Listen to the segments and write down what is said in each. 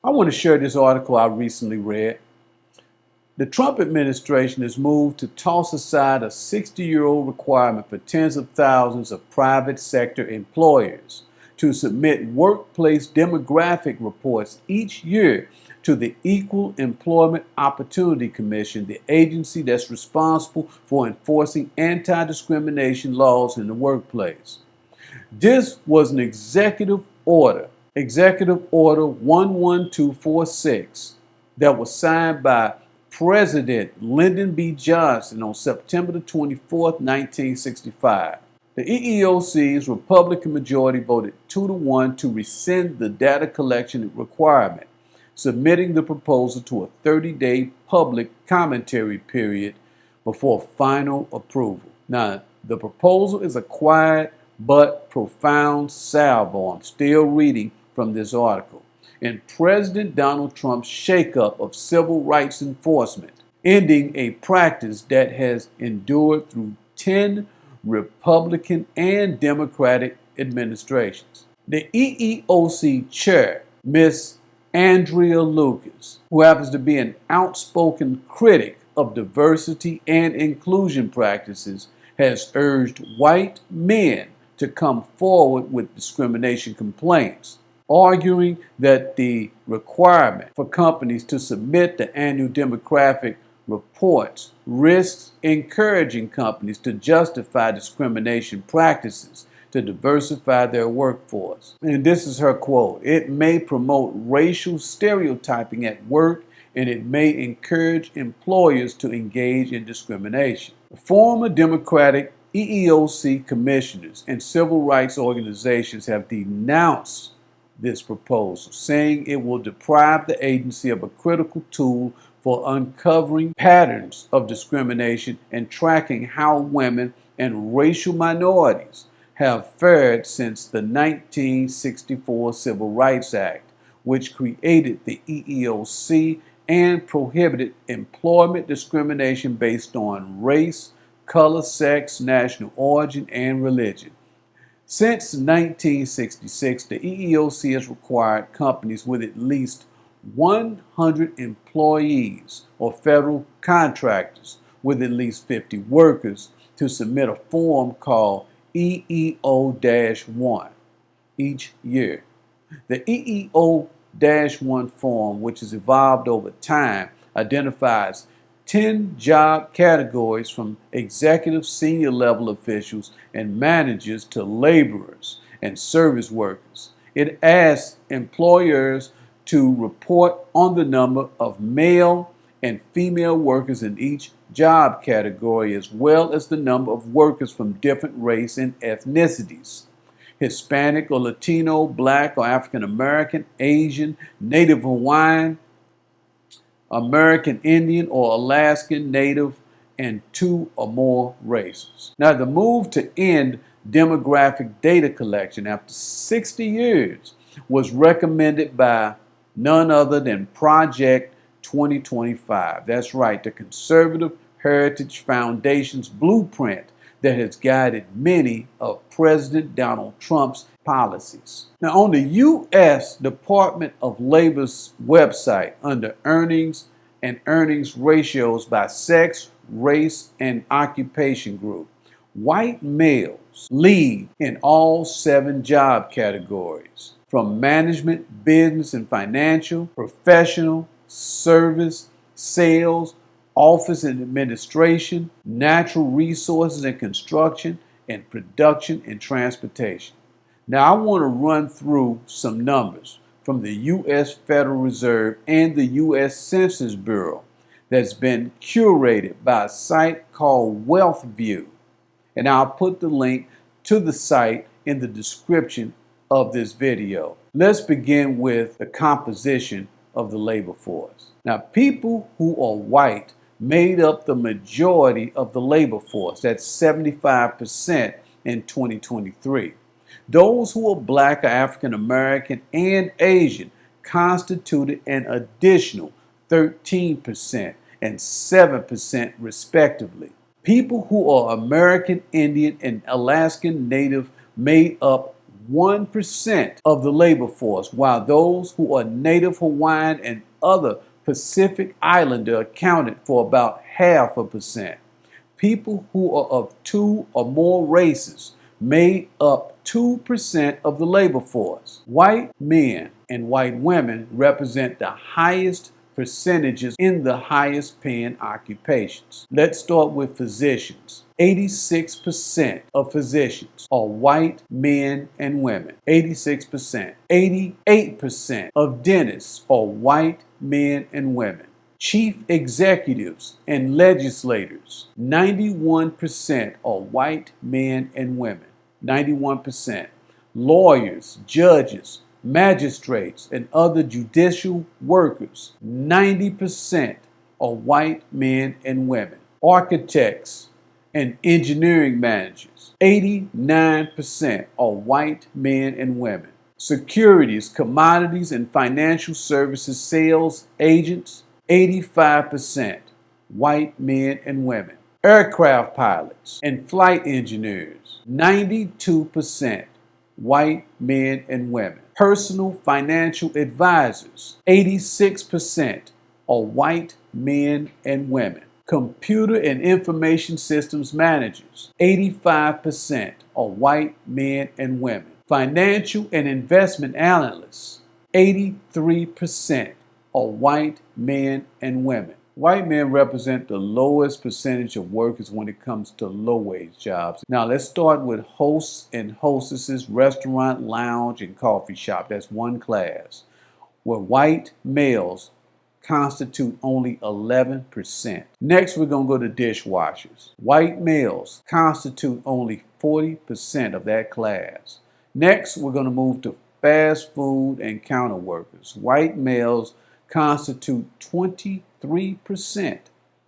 I want to share this article I recently read. The Trump administration has moved to toss aside a 60-year-old requirement for tens of thousands of private sector employers to submit workplace demographic reports each year to the Equal Employment Opportunity Commission, the agency that's responsible for enforcing anti-discrimination laws in the workplace. This was an Executive Order 11246, that was signed by President Lyndon B. Johnson on September 24, 1965. The EEOC's Republican majority voted 2-1 to rescind the data collection requirement, submitting the proposal to a 30-day public commentary period before final approval. Now, the proposal is a quiet but profound salvo. I'm still reading from this article. In President Donald Trump's shakeup of civil rights enforcement, ending a practice that has endured through 10 Republican and Democratic administrations. The EEOC chair, Miss Andrea Lucas, who happens to be an outspoken critic of diversity and inclusion practices, has urged white men to come forward with discrimination complaints, arguing that the requirement for companies to submit the annual demographic reports risks encouraging companies to justify discrimination practices to diversify their workforce. And this is her quote: "It may promote racial stereotyping at work, and it may encourage employers to engage in discrimination." Former Democratic EEOC commissioners and civil rights organizations have denounced this proposal, saying it will deprive the agency of a critical tool for uncovering patterns of discrimination and tracking how women and racial minorities have fared since the 1964 Civil Rights Act, which created the EEOC and prohibited employment discrimination based on race, color, sex, national origin, and religion. Since 1966, the EEOC has required companies with at least 100 employees or federal contractors with at least 50 workers to submit a form called EEO-1 each year. The EEO-1 form, which has evolved over time, identifies 10 job categories from executive senior level officials and managers to laborers and service workers. It asks employers to report on the number of male and female workers in each job category, as well as the number of workers from different race and ethnicities: Hispanic or Latino, Black or African American, Asian, Native Hawaiian, American Indian or Alaskan Native, and 2 or more races. Now, the move to end demographic data collection after 60 years was recommended by none other than Project 2025. That's right, the Conservative Heritage Foundation's blueprint that has guided many of President Donald Trump's policies. Now, on the U.S. Department of Labor's website, under earnings and earnings ratios by sex, race, and occupation group, white males lead in all 7 job categories, from management, business and financial, professional, service, sales, office and administration, natural resources and construction, and production and transportation. Now, I want to run through some numbers from the U.S. Federal Reserve and the U.S. Census Bureau that's been curated by a site called WealthView. And I'll put the link to the site in the description of this video. Let's begin with the composition of the labor force. Now, people who are white made up the majority of the labor force. That's 75% in 2023. Those who are Black or African American and Asian constituted an additional 13% and 7% respectively. People who are American Indian and Alaskan Native made up 1% of the labor force, while those who are Native Hawaiian and other Pacific Islander accounted for about 0.5%. People who are of two or more races made up 2% of the labor force. White men and white women represent the highest percentages in the highest paying occupations. Let's start with physicians. 86% of physicians are white men and women. 86%. 88% of dentists are white men and women. Chief executives and legislators, 91% are white men and women. 91%. Lawyers, judges, magistrates, and other judicial workers, 90% are white men and women. Architects and engineering managers, 89% are white men and women. Securities, commodities, and financial services sales agents, 85% white men and women. Aircraft pilots and flight engineers, 92% white men and women. Personal financial advisors, 86% are white men and women. Computer and information systems managers, 85% are white men and women. Financial and investment analysts, 83% are white men and women. White men represent the lowest percentage of workers when it comes to low-wage jobs. Now let's start with hosts and hostesses, restaurant, lounge, and coffee shop. That's one class, where white males constitute only 11%. Next, we're going to go to dishwashers. White males constitute only 40% of that class. Next, we're going to move to fast food and counter workers. White males constitute 23%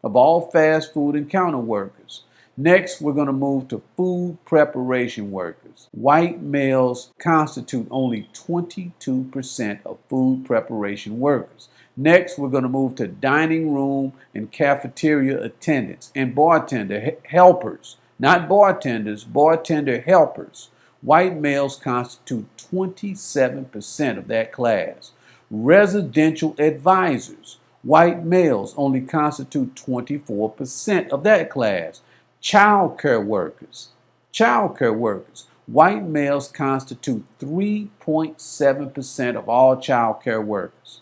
of all fast food and counter workers. Next, we're going to move to food preparation workers. White males constitute only 22% of food preparation workers. Next, we're going to move to dining room and cafeteria attendants and bartender helpers. Not bartenders, bartender helpers. White males constitute 27% of that class. Residential advisors. White males only constitute 24% of that class. Child care workers. Child care workers. White males constitute 3.7% of all child care workers.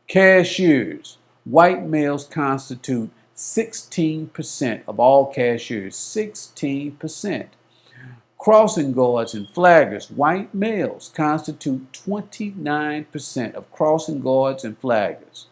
Cashiers. White males constitute 16% of all cashiers. 16%. Crossing guards and flaggers. White males constitute 29% of crossing guards and flaggers.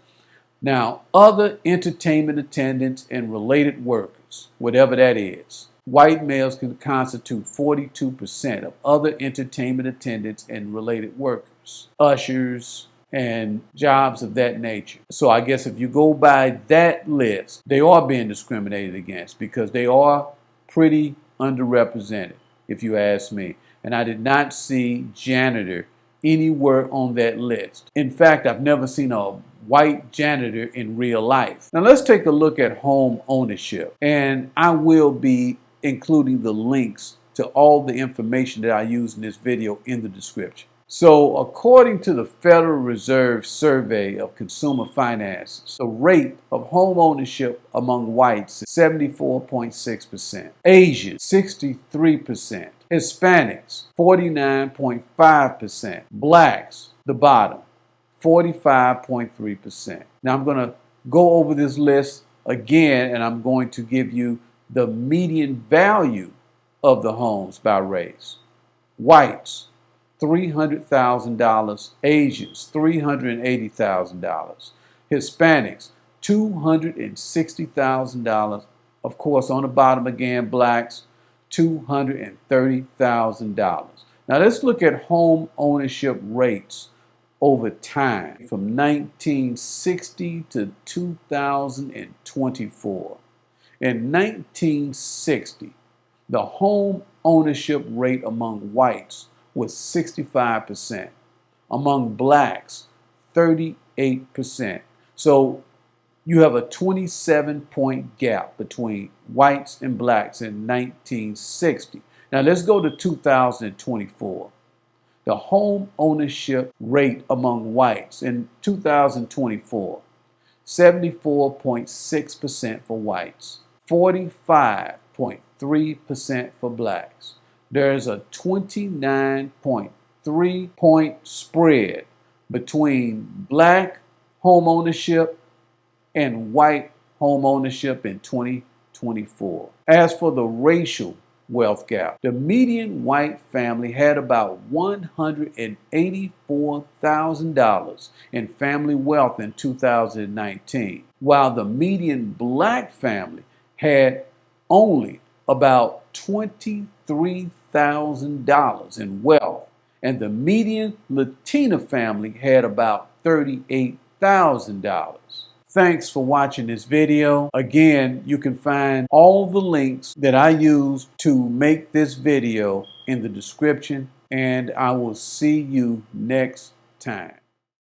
Now, other entertainment attendants and related workers, whatever that is. White males can constitute 42% of other entertainment attendants and related workers. Ushers and jobs of that nature. So I guess if you go by that list, they are being discriminated against because they are pretty underrepresented, if you ask me. And I did not see janitor anywhere on that list. In fact, I've never seen a white janitor in real life. Now let's take a look at home ownership. And I will be including the links to all the information that I use in this video in the description. So according to the Federal Reserve Survey of Consumer Finances, the rate of home ownership among whites is 74.6%, Asians 63%, Hispanics 49.5%, blacks, the bottom, 45.3%. Now I'm going to go over this list again, and I'm going to give you the median value of the homes by race. Whites, $300,000, Asians, $380,000, Hispanics, $260,000. Of course, on the bottom again, blacks, $230,000. Now let's look at home ownership rates over time from 1960 to 2024. In 1960, the home ownership rate among whites was 65%. Among blacks, 38%. So you have a 27-point gap between whites and blacks in 1960. Now let's go to 2024. The home ownership rate among whites in 2024, 74.6% for whites, 45.3% for blacks. There's a 29.3 point spread between black home ownership and white home ownership in 2024. As for the racial wealth gap, the median white family had about $184,000 in family wealth in 2019, while the median black family had only about $23,000 in wealth, and the median Latino family had about $38,000. Thanks for watching this video. Again, you can find all the links that I used to make this video in the description, and I will see you next time.